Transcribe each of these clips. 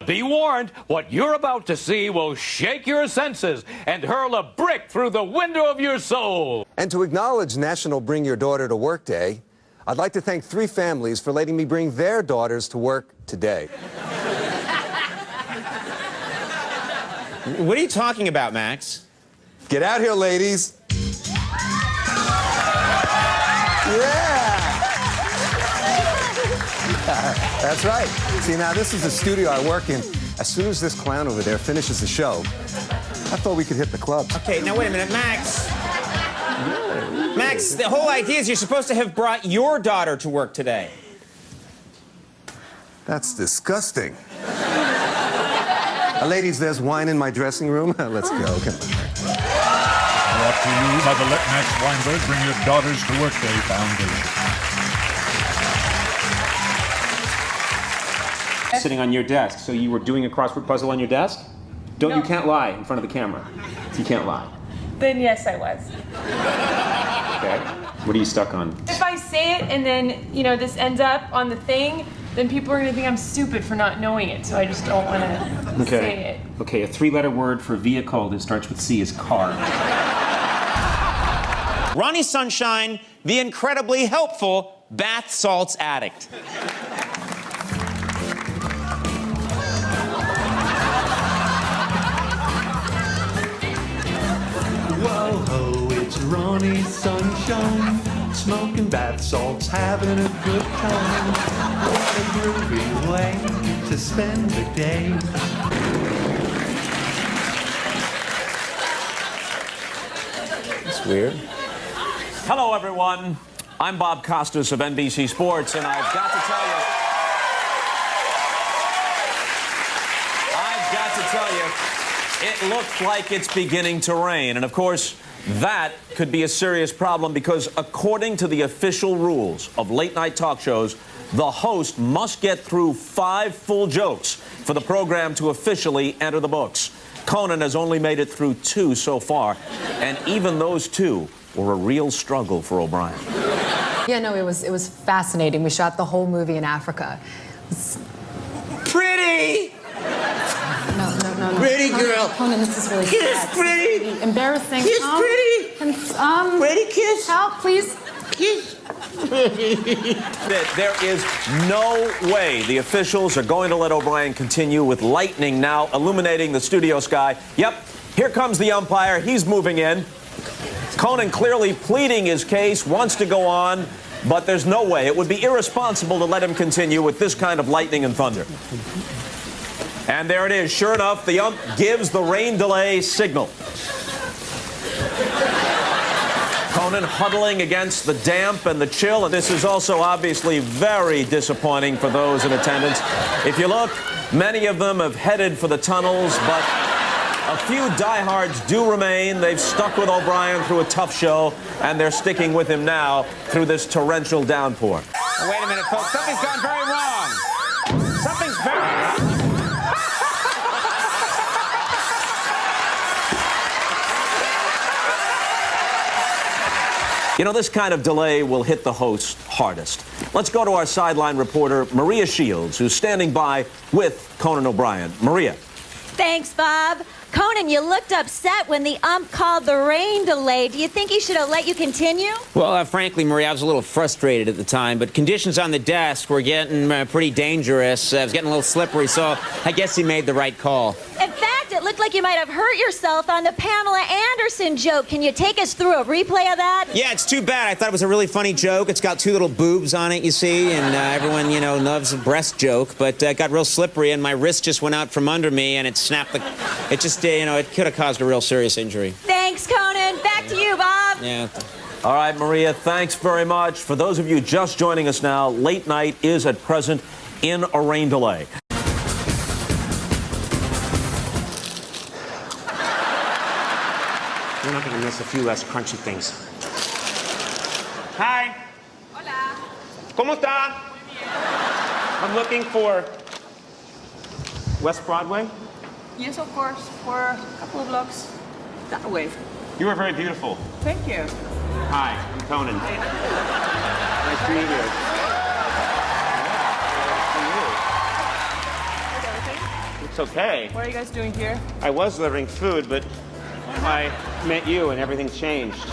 Be warned, what you're about to see will shake your senses and hurl a brick through the window of your soul. And to acknowledge National Bring Your Daughter to Work Day, I'd like to thank 3 families for letting me bring their daughters to work today. What are you talking about, Max? Get out here, ladies. Yeah! That's right. See, now this is the studio I work in. As soon as this clown over there finishes the show, I thought we could hit the clubs. Okay, now wait a minute, Max. Max, the whole idea is you're supposed to have brought your daughter to work today. That's disgusting. Ladies, there's wine in my dressing room. Let's go. Come on. Brought to you by the Let Max Weinberg Bring Your Daughters to Work Day Foundation. Sitting on your desk, so you were doing a crossword puzzle on your desk? No. You can't lie in front of the camera. You can't lie. Then yes, I was. Okay. What are you stuck on? If I say it and then, this ends up on the thing, then people are going to think I'm stupid for not knowing it, so I just don't want to say it. Okay, a 3-letter word for vehicle that starts with C is car. Ronnie Sunshine, the incredibly helpful bath salts addict. Whoa-ho, it's Ronnie Sunshine, smoking bath salts, having a good time. What a groovy way to spend the day. That's weird. Hello, everyone. I'm Bob Costas of NBC Sports, and I've got to tell you, it looks like it's beginning to rain. And of course, that could be a serious problem because according to the official rules of late-night talk shows, the host must get through 5 full jokes for the program to officially enter the books. Conan has only made it through 2 so far, and even those 2 were a real struggle for O'Brien. Yeah, no, it was fascinating. We shot the whole movie in Africa. Pretty! No. Pretty girl. Conan, this is really Kiss, sad. pretty. Embarrassing. Kiss, pretty. Pretty kiss. Help, please. Kiss. There is no way the officials are going to let O'Brien continue with lightning now illuminating the studio sky. Yep, here comes the umpire. He's moving in. Conan clearly pleading his case, wants to go on, but there's no way. It would be irresponsible to let him continue with this kind of lightning and thunder. And there it is. Sure enough, the ump gives the rain delay signal. Conan huddling against the damp and the chill, and this is also obviously very disappointing for those in attendance. If you look, many of them have headed for the tunnels, but a few diehards do remain. They've stuck with O'Brien through a tough show, and they're sticking with him now through this torrential downpour. Oh, wait a minute, folks. Something's gone very wrong. Something's very... You know, this kind of delay will hit the host hardest. Let's go to our sideline reporter, Maria Shields, who's standing by with Conan O'Brien. Maria. Thanks, Bob. Conan, you looked upset when the ump called the rain delay. Do you think he should have let you continue? Well, frankly, Maria, I was a little frustrated at the time, but conditions on the desk were getting pretty dangerous. It was getting a little slippery, so I guess he made the right call. In fact, it looked like you might have hurt yourself on the Pamela Anderson joke. Can you take us through a replay of that? Yeah, it's too bad. I thought it was a really funny joke. It's got 2 little boobs on it, you see, and everyone, loves a breast joke, but it got real slippery, and my wrist just went out from under me, and it snapped the... It just, it could have caused a real serious injury. Thanks, Conan. Back to you, Bob. Yeah. All right, Maria, thanks very much. For those of you just joining us now, late night is at present in a rain delay. We're not going to miss a few less crunchy things. Hi. Hola. ¿Cómo está? Muy bien. I'm looking for West Broadway. Yes, of course. For a couple of blocks that way. You are very beautiful. Thank you. Hi, I'm Conan. Nice to meet you. It's okay. What are you guys doing here? I was delivering food, but I met you and everything changed.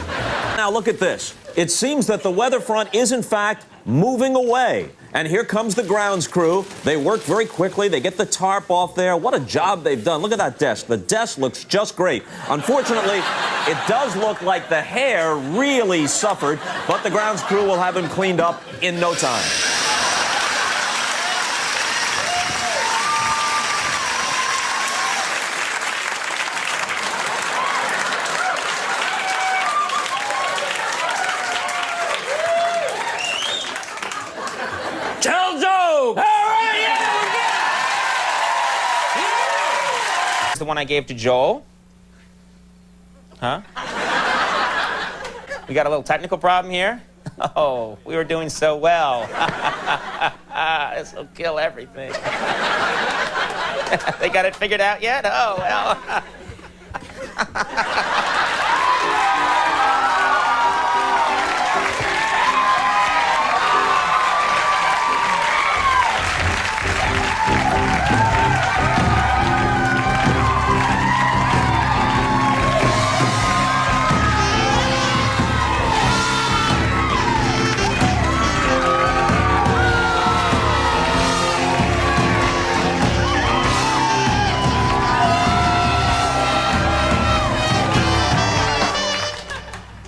Now look at this. It seems that the weather front is in fact moving away. And here comes the grounds crew. They work very quickly. They get the tarp off there. What a job they've done. Look at that desk. The desk looks just great. Unfortunately, it does look like the hair really suffered, but the grounds crew will have him cleaned up in no time. Tell joke! All right, yeah! It's the one I gave to Joel. Huh? We got a little technical problem here? Oh, we were doing so well. This will kill everything. They got it figured out yet? Oh, well.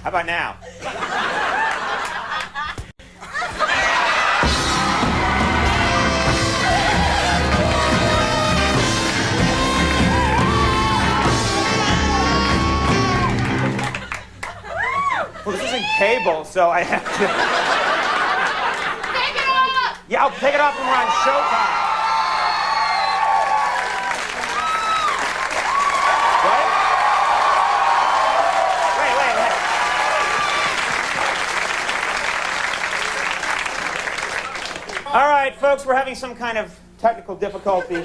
How about now? Well, this isn't cable, so I have to... Take it off! Yeah, I'll take it off when we're on Showtime. What? Wait. All right, folks, we're having some kind of technical difficulty.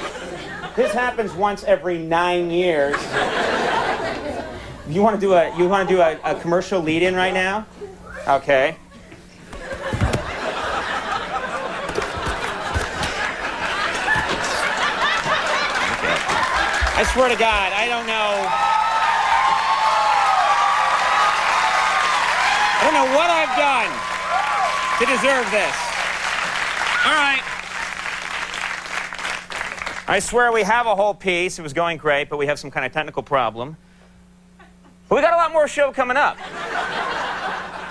This happens once every 9 years. You want to do a commercial lead-in right now? Okay. I swear to God, I don't know what I've done to deserve this. All right. I swear we have a whole piece. It was going great, but we have some kind of technical problem. But we got a lot more show coming up.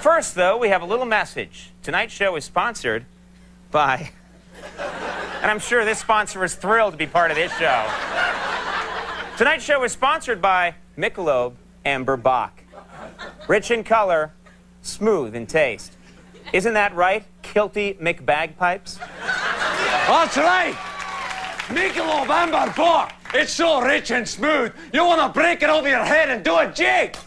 First, though, we have a little message. Tonight's show is sponsored by... And I'm sure this sponsor is thrilled to be part of this show. Tonight's show is sponsored by Michelob Amber Bock. Rich in color, smooth in taste. Isn't that right, kilty McBagpipes? That's right! Michelob Amber Bock! It's so rich and smooth, you want to break it over your head and do a jig!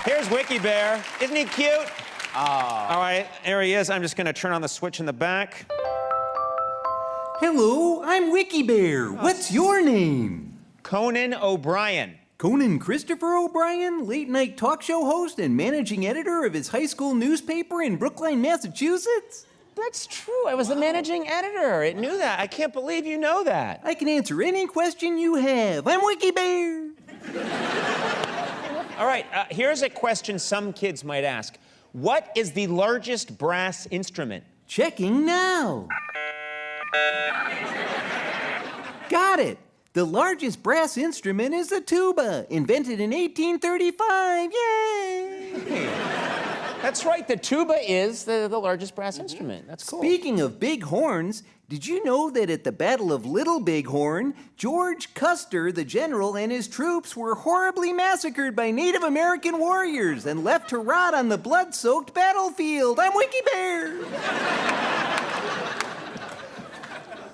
Here's Wiki Bear. Isn't he cute? All right, there he is. I'm just going to turn on the switch in the back. Hello, I'm Wiki Bear. What's your name? Conan O'Brien. Conan Christopher O'Brien, late-night talk show host and managing editor of his high school newspaper in Brookline, Massachusetts? That's true. I was the managing editor. I knew that. I can't believe you know that. I can answer any question you have. I'm Wiki Bear. All right, here's a question some kids might ask. What is the largest brass instrument? Checking now. Got it. The largest brass instrument is the tuba, invented in 1835. Yay! That's right. The tuba is the largest brass instrument. That's cool. Speaking of big horns, did you know that at the Battle of Little Bighorn, George Custer, the general, and his troops were horribly massacred by Native American warriors and left to rot on the blood-soaked battlefield? I'm Wiki Bear.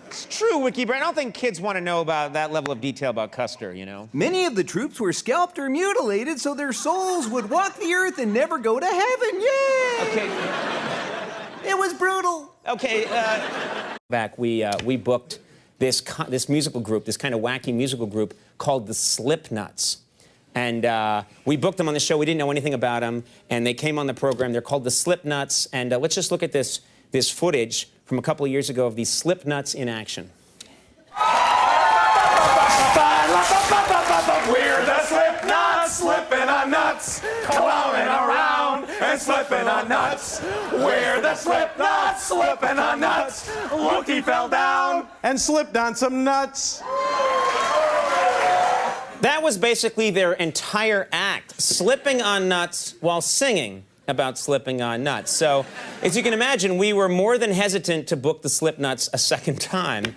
It's true, Wiki Bear. I don't think kids want to know about that level of detail about Custer, you know? Many of the troops were scalped or mutilated so their souls would walk the earth and never go to heaven. Yay! Okay. It was brutal. Okay, back, we booked this musical group, this kind of wacky musical group called the Slipnuts. And we booked them on the show. We didn't know anything about them. And they came on the program. They're called the Slipnuts. And let's just look at this footage from a couple of years ago of these Slipnuts in action. We're the Slipnuts, slipping on nuts, clowning around and slipping on nuts. We're the Slipnuts, slipping on nuts. Look, he fell down And slipped on some nuts. That was basically their entire act, slipping on nuts while singing about slipping on nuts. So, as you can imagine, we were more than hesitant to book the Slipnuts a second time.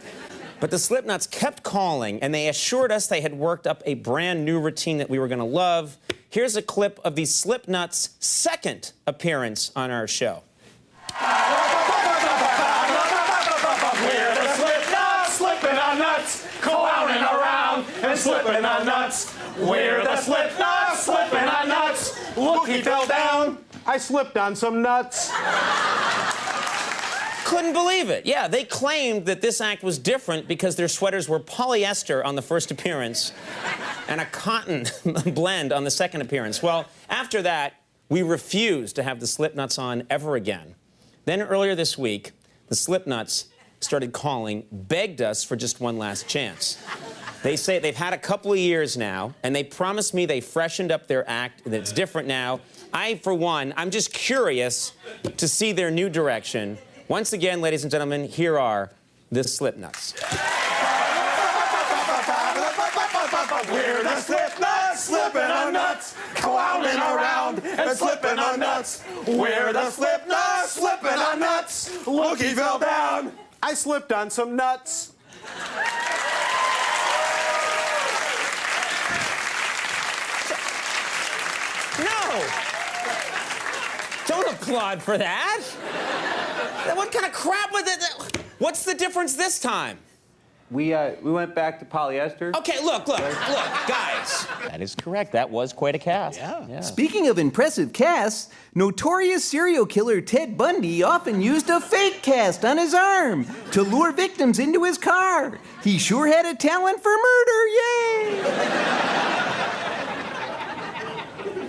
But the Slipnuts kept calling, and they assured us they had worked up a brand new routine that we were going to love. Here's a clip of the Slipnuts' second appearance on our show. We're the Slipnuts, slipping on nuts, clowning around and slipping on nuts. We're the Slipnuts, slipping on nuts. Look, he fell down. I slipped on some nuts. Couldn't believe it. Yeah, they claimed that this act was different because their sweaters were polyester on the first appearance and a cotton blend on the second appearance. Well, after that, we refused to have the Slipnuts on ever again. Then earlier this week, the Slipnuts started calling, begged us for just one last chance. They say they've had a couple of years now, and they promised me they freshened up their act, that it's different now. For one, I'm just curious to see their new direction. Once again, ladies and gentlemen, here are the Slipnuts. We're the Slipnuts, slipping on nuts, clowning around and slipping on nuts. We're the Slipnuts, slipping on nuts. Look, he fell down. I slipped on some nuts. No! Don't applaud for that. What kind of crap was it? What's the difference this time? We went back to polyester. Okay, look, guys. That is correct. That was quite a cast. Yeah. Speaking of impressive casts, notorious serial killer Ted Bundy often used a fake cast on his arm to lure victims into his car. He sure had a talent for murder, yay!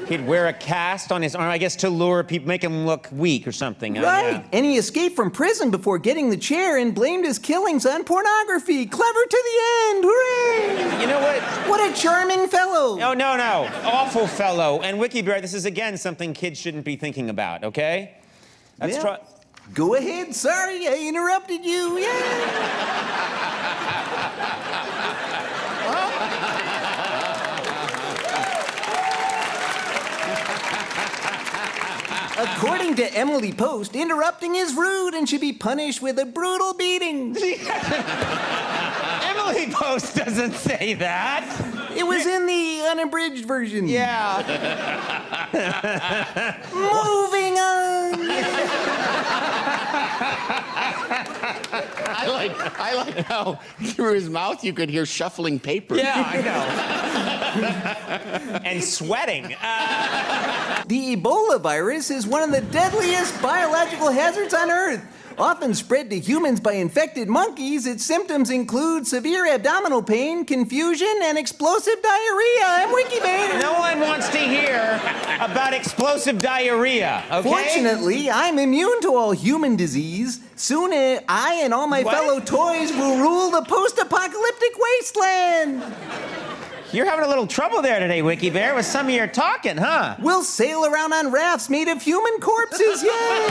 He'd wear a cast on his arm, I guess, to lure people, make him look weak or something. Right, Yeah. and he escaped from prison before getting the chair and blamed his killings on pornography. Clever to the end, hooray! You know what? What a charming fellow. Oh, no. Awful fellow. And Wiki Bear, this is, again, something kids shouldn't be thinking about, okay? Let's Yeah. try... Go ahead, sorry I interrupted you, yeah. According to Emily Post, interrupting is rude and should be punished with a brutal beating. Emily Post doesn't say that. It was in the unabridged version. Yeah. Moving on. I like how through his mouth you could hear shuffling paper. Yeah, I know. And sweating. The Ebola virus is one of the deadliest biological hazards on Earth. Often spread to humans by infected monkeys, its symptoms include severe abdominal pain, confusion, and explosive diarrhea. I'm Wiki Bear. No one wants to hear about explosive diarrhea, okay? Fortunately, I'm immune to all human disease. Soon I and all my fellow toys will rule the post-apocalyptic wasteland. You're having a little trouble there today, Wiki Bear, with some of your talking, huh? We'll sail around on rafts made of human corpses, yay!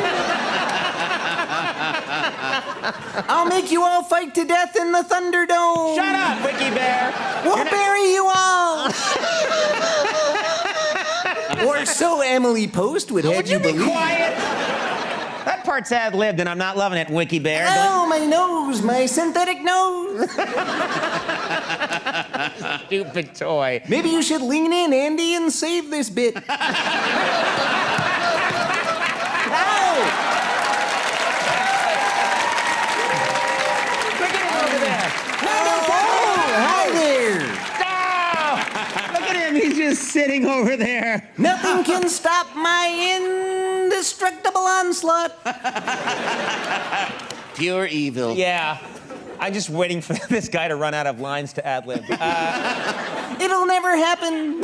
I'll make you all fight to death in the Thunderdome. Shut up, Wiki Bear. We'll bury you all. Or so Emily Post would have you believe. Would you be quiet? That part's ad-libbed, and I'm not loving it, Wiki Bear. Oh, my nose, my synthetic nose. Stupid toy. Maybe you should lean in, Andy, and save this bit. Ow! Look at him over there. Hi there. Look at him. He's just sitting over there. Nothing can stop my indestructible onslaught. Pure evil. Yeah. I'm just waiting for this guy to run out of lines to ad-lib. It'll never happen.